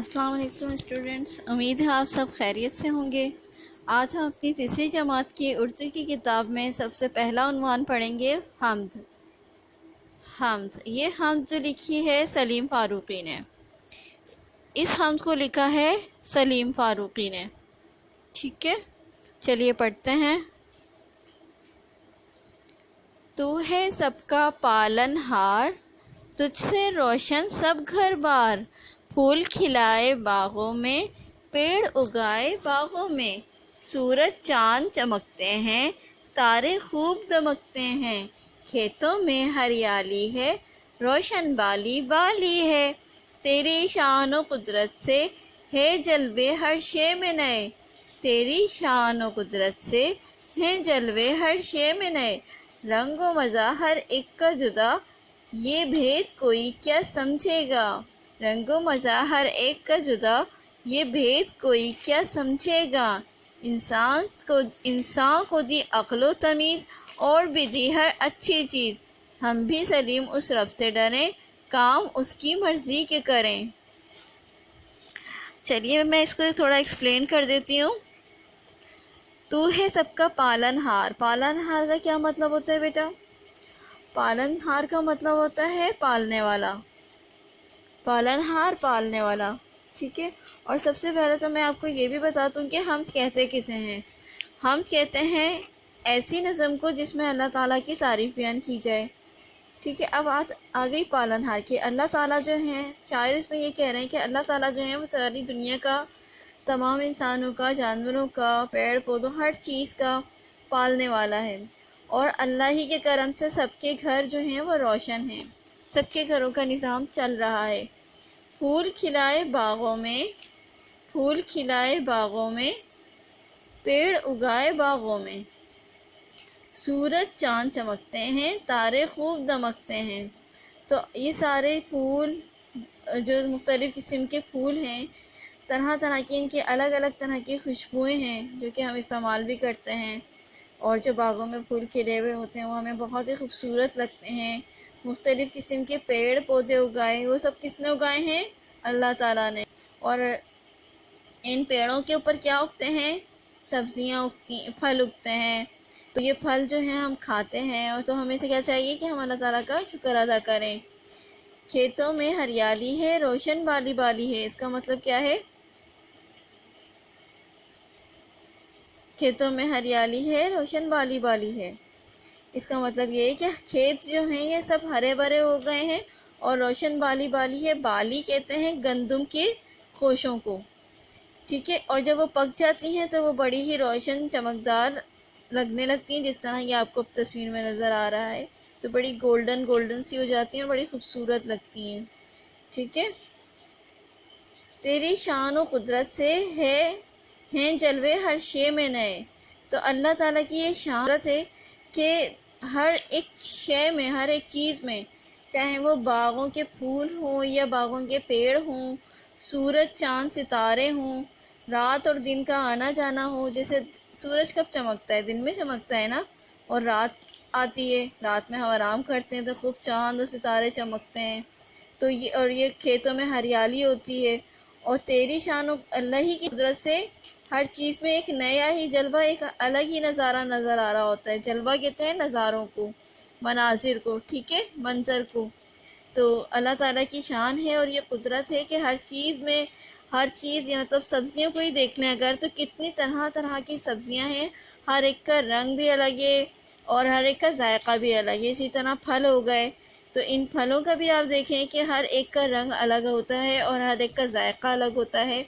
السلام علیکم اسٹوڈنٹس، امید ہے آپ سب خیریت سے ہوں گے۔ آج ہم اپنی تیسری جماعت کی اردو کی کتاب میں سب سے پہلا عنوان پڑھیں گے حمد۔ حمد، یہ حمد جو لکھی ہے سلیم فاروقی نے، اس حمد کو لکھا ہے سلیم فاروقی نے۔ ٹھیک ہے، چلیے پڑھتے ہیں۔ تو ہے سب کا پالن ہار، تجھ سے روشن سب گھر بار، پھول کھلائے باغوں میں، پیڑ اگائے باغوں میں، سورج چاند چمکتے ہیں، تارے خوب دمکتے ہیں، کھیتوں میں ہریالی ہے، روشن بالی بالی ہے، تیری شان و قدرت سے ہے جلوے ہر شے میں نئے، تیری شان و قدرت سے ہے جلوے ہر شے میں نئے، رنگ و مزہ ہر ایک کا جدا، یہ بھید کوئی کیا سمجھے گا، رنگ و مزہ ہر ایک کا جدا، یہ بھید کوئی کیا سمجھے گا، انسان کو دی عقل و تمیز اور بھی دی ہر اچھی چیز، ہم بھی سلیم اس رب سے ڈریں، کام اس کی مرضی کے کریں۔ چلیے میں اس کو تھوڑا ایکسپلین کر دیتی ہوں۔ تو ہے سب کا پالن ہار، پالن ہار کا کیا مطلب ہوتا ہے بیٹا؟ پالن ہار کا مطلب ہوتا ہے پالنے والا، پالن ہار پالنے والا۔ ٹھیک ہے، اور سب سے پہلے تو میں آپ کو یہ بھی بتا دوں کہ حمد کہتے کسے ہیں۔ حمد کہتے ہیں ایسی نظم کو جس میں اللہ تعالیٰ کی تعریف بیان کی جائے۔ ٹھیک ہے، اب آ گئی پالن ہار کی۔ اللہ تعالیٰ جو ہیں، شاعر اس میں یہ کہہ رہے ہیں کہ اللہ تعالیٰ جو ہیں وہ ساری دنیا کا، تمام انسانوں کا، جانوروں کا، پیڑ پودوں، ہر چیز کا پالنے والا ہے، اور اللہ ہی کے کرم سے سب کے گھر جو ہیں وہ روشن ہیں، سب کے گھروں کا نظام چل رہا ہے۔ پھول کھلائے باغوں میں، پھول کھلائے باغوں میں، پیڑ اگائے باغوں میں، سورج چاند چمکتے ہیں، تارے خوب دمکتے ہیں۔ تو یہ سارے پھول جو مختلف قسم کے پھول ہیں، طرح طرح کی ان کی الگ الگ طرح کی خوشبوئیں ہیں جو کہ ہم استعمال بھی کرتے ہیں، اور جو باغوں میں پھول کھلے ہوئے ہوتے ہیں وہ ہمیں بہت ہی خوبصورت لگتے ہیں۔ مختلف قسم کے پیڑ پودے اگائے، وہ سب کس نے اگائے ہیں؟ اللہ تعالیٰ نے۔ اور ان پیڑوں کے اوپر کیا اگتے ہیں؟ سبزیاں اگتی، پھل اگتے ہیں۔ تو یہ پھل جو ہیں ہم کھاتے ہیں، اور تو ہمیں سے کیا چاہیے کہ ہم اللہ تعالیٰ کا شکر ادا کریں۔ کھیتوں میں ہریالی ہے، روشن بالی بالی ہے، اس کا مطلب کیا ہے؟ کھیتوں میں ہریالی ہے، روشن بالی بالی ہے، اس کا مطلب یہ ہے کہ کھیت جو ہیں یہ سب ہرے بھرے ہو گئے ہیں، اور روشن بالی بالی ہے۔ بالی کہتے ہیں گندم کے خوشوں کو، ٹھیک ہے، اور جب وہ پک جاتی ہیں تو وہ بڑی ہی روشن چمکدار لگنے لگتی ہیں، جس طرح یہ آپ کو تصویر میں نظر آ رہا ہے، تو بڑی گولڈن گولڈن سی ہو جاتی ہیں اور بڑی خوبصورت لگتی ہیں۔ ٹھیک ہے، تیری شان و قدرت سے ہیں جلوے ہر شے میں نئے۔ تو اللہ تعالیٰ کی یہ شان ہے کہ ہر ایک شے میں، ہر ایک چیز میں، چاہے وہ باغوں کے پھول ہوں یا باغوں کے پیڑ ہوں، سورج چاند ستارے ہوں، رات اور دن کا آنا جانا ہو۔ جیسے سورج کب چمکتا ہے؟ دن میں چمکتا ہے نا، اور رات آتی ہے، رات میں ہم آرام کرتے ہیں تو خوب چاند اور ستارے چمکتے ہیں۔ تو یہ کھیتوں میں ہریالی ہوتی ہے، اور تیری شان و اللہ ہی کی قدرت سے ہر چیز میں ایک نیا ہی جلوہ، ایک الگ ہی نظارہ نظر آ رہا ہوتا ہے۔ جلوہ کہتے ہیں نظاروں کو، مناظر کو، ٹھیک ہے، منظر کو۔ تو اللہ تعالیٰ کی شان ہے اور یہ قدرت ہے کہ ہر چیز میں، ہر چیز، یہ مطلب سبزیوں کو ہی دیکھ لیں اگر، تو کتنی طرح طرح کی سبزیاں ہیں، ہر ایک کا رنگ بھی الگ ہے اور ہر ایک کا ذائقہ بھی الگ ہے۔ اسی طرح پھل ہو گئے، تو ان پھلوں کا بھی آپ دیکھیں کہ ہر ایک کا رنگ الگ ہوتا ہے اور ہر ایک کا ذائقہ الگ ہوتا ہے۔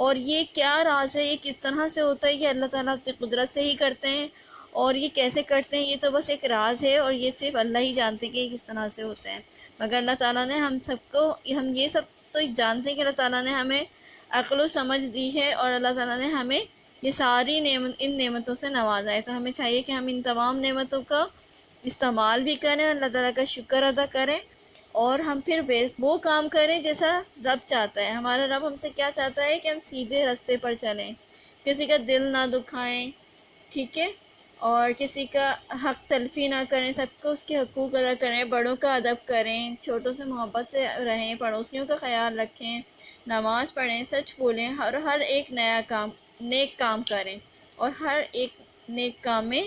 اور یہ کیا راز ہے، یہ کس طرح سے ہوتا ہے، یہ اللہ تعالیٰ اپنی قدرت سے ہی کرتے ہیں، اور یہ کیسے کرتے ہیں یہ تو بس ایک راز ہے، اور یہ صرف اللہ ہی جانتے ہیں کہ یہ کس طرح سے ہوتے ہیں۔ مگر اللہ تعالیٰ نے ہم سب کو، ہم یہ سب تو جانتے ہیں کہ اللہ تعالیٰ نے ہمیں عقل و سمجھ دی ہے، اور اللہ تعالیٰ نے ہمیں یہ ساری ان نعمتوں سے نوازا ہے۔ تو ہمیں چاہیے کہ ہم ان تمام نعمتوں کا استعمال بھی کریں، اور اللہ تعالیٰ کا شکر ادا کریں، اور ہم پھر وہ کام کریں جیسا رب چاہتا ہے۔ ہمارا رب ہم سے کیا چاہتا ہے کہ ہم سیدھے راستے پر چلیں، کسی کا دل نہ دکھائیں، ٹھیک ہے، اور کسی کا حق تلفی نہ کریں، سب کو اس کے حقوق ادا کریں، بڑوں کا ادب کریں، چھوٹوں سے محبت سے رہیں، پڑوسیوں کا خیال رکھیں، نماز پڑھیں، سچ بولیں، ہر ایک نیک کام کریں، اور ہر ایک نیک کام میں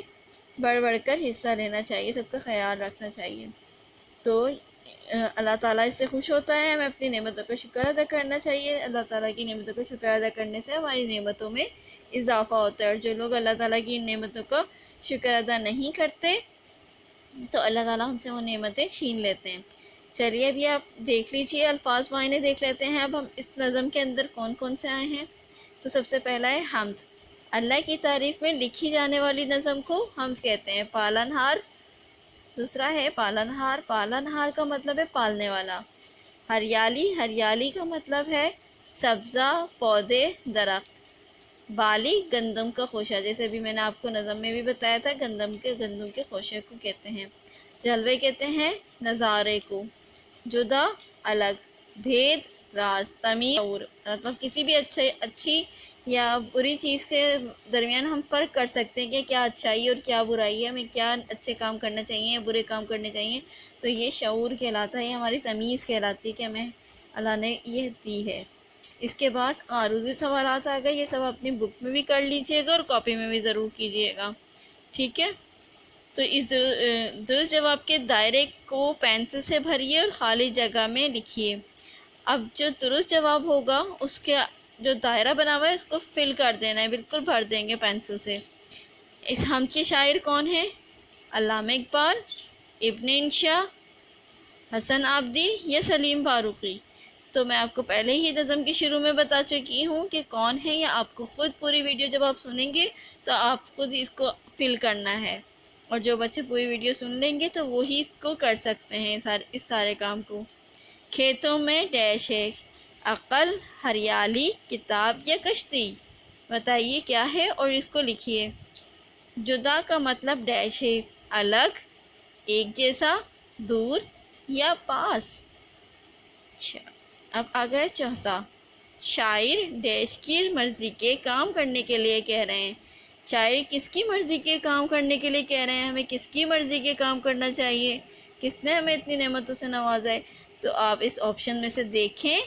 بڑھ بڑھ کر حصہ لینا چاہیے، سب کا خیال رکھنا چاہیے۔ تو اللہ تعالیٰ اس سے خوش ہوتا ہے، ہمیں اپنی نعمتوں کا شکر ادا کرنا چاہیے۔ اللہ تعالیٰ کی نعمتوں کا شکر ادا کرنے سے ہماری نعمتوں میں اضافہ ہوتا ہے، اور جو لوگ اللہ تعالیٰ کی نعمتوں کا شکر ادا نہیں کرتے تو اللہ تعالیٰ ہم سے وہ نعمتیں چھین لیتے ہیں۔ چلیے ابھی آپ دیکھ لیجئے، الفاظ معنی دیکھ لیتے ہیں اب ہم اس نظم کے اندر کون کون سے آئے ہیں۔ تو سب سے پہلا ہے حمد، اللہ کی تعریف میں لکھی جانے والی نظم کو حمد کہتے ہیں۔ پالنہار، دوسرا ہے پالنہار، پالنہار کا مطلب ہے پالنے والا۔ ہریالی، ہریالی کا مطلب ہے سبزہ، پودے، درخت۔ بالی، گندم کا خوشہ، جیسے بھی میں نے آپ کو نظم میں بھی بتایا تھا، گندم کے خوشے کو کہتے ہیں۔ جلوے کہتے ہیں نظارے کو۔ جدا، الگ، بھید، راز، تمیز، شعور، مطلب کسی بھی اچھی یا بری چیز کے درمیان ہم فرق کر سکتے ہیں کہ کیا اچھائی اور کیا برائی ہے، ہمیں کیا اچھے کام کرنا چاہیے یا برے کام کرنے چاہیے، تو یہ شعور کہلاتا ہے، یہ ہماری تمیز کہلاتی ہے کہ ہمیں اللہ نے یہ دی ہے۔ اس کے بعد عارضی سوالات آ گئے، یہ سب اپنی بک میں بھی کر لیجئے گا اور کاپی میں بھی ضرور کیجئے گا، ٹھیک ہے؟ تو اس درست جواب کے دائرے کو پینسل سے بھریے اور خالی جگہ میں لکھیے۔ اب جو درست جواب ہوگا اس کے جو دائرہ بنا ہوا ہے اس کو فل کر دینا ہے، بالکل بھر دیں گے پینسل سے۔ اس حمد کے شاعر کون ہیں؟ علامہ اقبال، ابن انشا، حسن عابدی یا سلیم فاروقی؟ تو میں آپ کو پہلے ہی نظم کے شروع میں بتا چکی ہوں کہ کون ہے، یا آپ کو خود پوری ویڈیو جب آپ سنیں گے تو آپ خود اس کو فل کرنا ہے، اور جو بچے پوری ویڈیو سن لیں گے تو وہی اس کو کر سکتے ہیں، اس سارے کام کو۔ کھیتوں میں ڈیش ہے، عقل، ہریالی، کتاب یا کشتی؟ بتائیے کیا ہے اور اس کو لکھیے۔ جدا کا مطلب ڈیش ہے، الگ، ایک جیسا، دور یا پاس۔ اچھا، اب آگئے چوتھا، شاعر ڈیش کی مرضی کے کام کرنے کے لیے کہہ رہے ہیں۔ شاعر کس کی مرضی کے کام کرنے کے لیے کہہ رہے ہیں؟ ہمیں کس کی مرضی کے کام کرنا چاہیے؟ کس نے ہمیں اتنی نعمتوں سے نوازا ہے؟ تو آپ اس آپشن میں سے دیکھیں،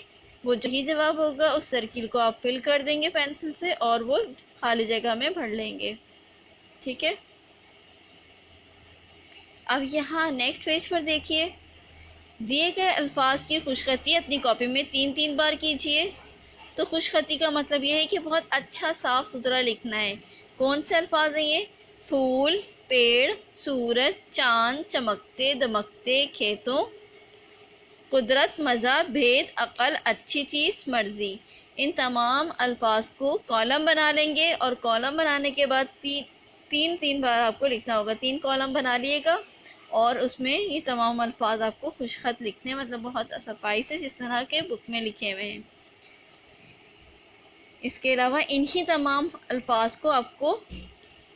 وہ جو ہی جواب ہوگا اس سرکل کو آپ فل کر دیں گے پینسل سے اور وہ خالی جگہ میں بھر لیں گے، ٹھیک ہے؟ اب یہاں نیکسٹ پیج پر دیکھیے، دیے گئے الفاظ کی خوش خطی اپنی کاپی میں 3 بار کیجیے۔ تو خوش خطی کا مطلب یہ ہے کہ بہت اچھا صاف ستھرا لکھنا ہے۔ کون سے الفاظ ہیں یہ؟ پھول، پیڑ، سورج، چاند، چمکتے دمکتے، کھیتوں، قدرت، مزہ، بھید، عقل، اچھی چیز، مرضی۔ ان تمام الفاظ کو کالم بنا لیں گے، اور کالم بنانے کے بعد تین بار آپ کو لکھنا ہوگا۔ 3 کالم بنا لیے گا اور اس میں یہ تمام الفاظ آپ کو خوش خط لکھنے، مطلب بہت صفائی سے جس طرح کے بک میں لکھے ہوئے ہیں۔ اس کے علاوہ انہی تمام الفاظ کو آپ کو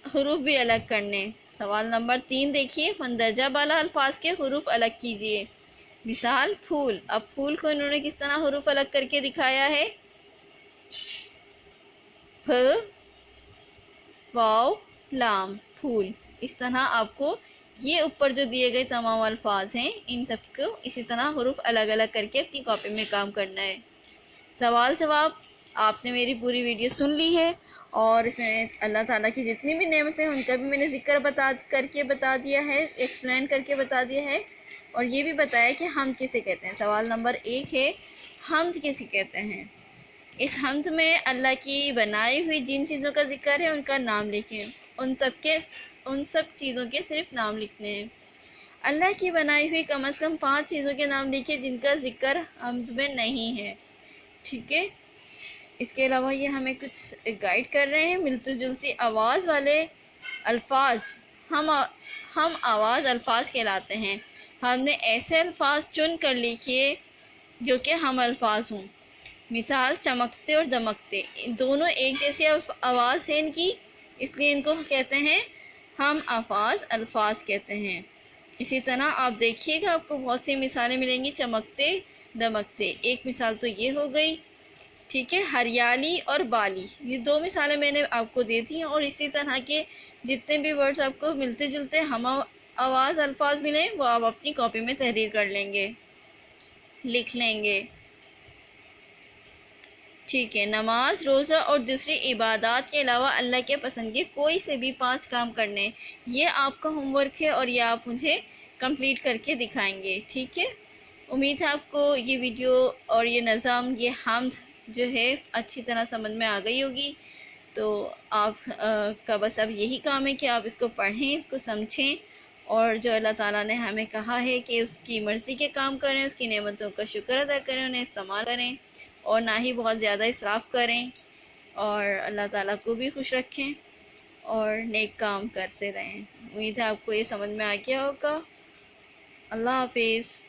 حروف بھی الگ کرنے۔ سوال نمبر 3 دیکھیے، مندرجہ بالا الفاظ کے حروف الگ کیجیے۔ مثال، پھول، اب پھول کو انہوں نے کس طرح حروف الگ کر کے دکھایا ہے؟ پ، واو، لام، پھول۔ اس طرح آپ کو یہ اوپر جو دیے گئے تمام الفاظ ہیں ان سب کو اسی طرح حروف الگ الگ کر کے اپنی کاپی میں کام کرنا ہے۔ سوال جواب آپ نے میری پوری ویڈیو سن لی ہے، اور اللہ تعالیٰ کی جتنی بھی نعمتیں ہیں ان کا بھی میں نے ذکر کر کے بتا دیا ہے، ایکسپلین کر کے بتا دیا ہے، اور یہ بھی بتایا کہ حمد کسے کہتے ہیں۔ سوال نمبر 1 ہے، حمد کسے کہتے ہیں؟ اس حمد میں اللہ کی بنائی ہوئی جن چیزوں کا ذکر ہے ان کا نام لکھیں، ان سب چیزوں کے صرف نام لکھنے ہیں۔ اللہ کی بنائی ہوئی کم از کم 5 چیزوں کے نام لکھیں جن کا ذکر حمد میں نہیں ہے، ٹھیک ہے؟ اس کے علاوہ یہ ہمیں کچھ گائیڈ کر رہے ہیں، ملتی جلتی آواز والے الفاظ ہم آواز الفاظ کہلاتے ہیں۔ ہم نے ایسے الفاظ چن کر لکھیے جو کہ ہم الفاظ ہوں۔ مثال، چمکتے اور دمکتے، دونوں ایک جیسی آواز ہے ان کی، اس لیے ان کو کہتے ہیں ہم الفاظ کہتے ہیں۔ اسی طرح آپ دیکھیے گا آپ کو بہت سی مثالیں ملیں گی، چمکتے دمکتے۔ ایک مثال تو یہ ہو گئی، ٹھیک ہے، ہریالی اور بالی، یہ دو مثالیں میں نے آپ کو دی تھی ہیں، اور اسی طرح کے جتنے بھی ورڈز آپ کو ملتے جلتے ہم آواز الفاظ ملیں وہ آپ اپنی کاپی میں تحریر کر لیں گے، لکھ لیں گے. ٹھیک ہے، نماز، روزہ اور دوسری عبادات کے علاوہ اللہ کے پسند کے کوئی سے بھی 5 کام کرنے، یہ آپ کا ہوم ورک ہے اور یہ آپ مجھے کمپلیٹ کر کے دکھائیں گے. ٹھیک ہے، امید ہے آپ کو یہ ویڈیو اور یہ نظم، یہ حمد جو ہے اچھی طرح سمجھ میں آ گئی ہوگی. تو آپ کا بس اب یہی کام ہے کہ آپ اس کو پڑھیں، اس کو سمجھیں، اور جو اللہ تعالیٰ نے ہمیں کہا ہے کہ اس کی مرضی کے کام کریں، اس کی نعمتوں کا شکر ادا کریں، انہیں استعمال کریں، اور نہ ہی بہت زیادہ اسراف کریں، اور اللہ تعالیٰ کو بھی خوش رکھیں اور نیک کام کرتے رہیں. امید ہے آپ کو یہ سمجھ میں آ گیا ہوگا. اللہ حافظ.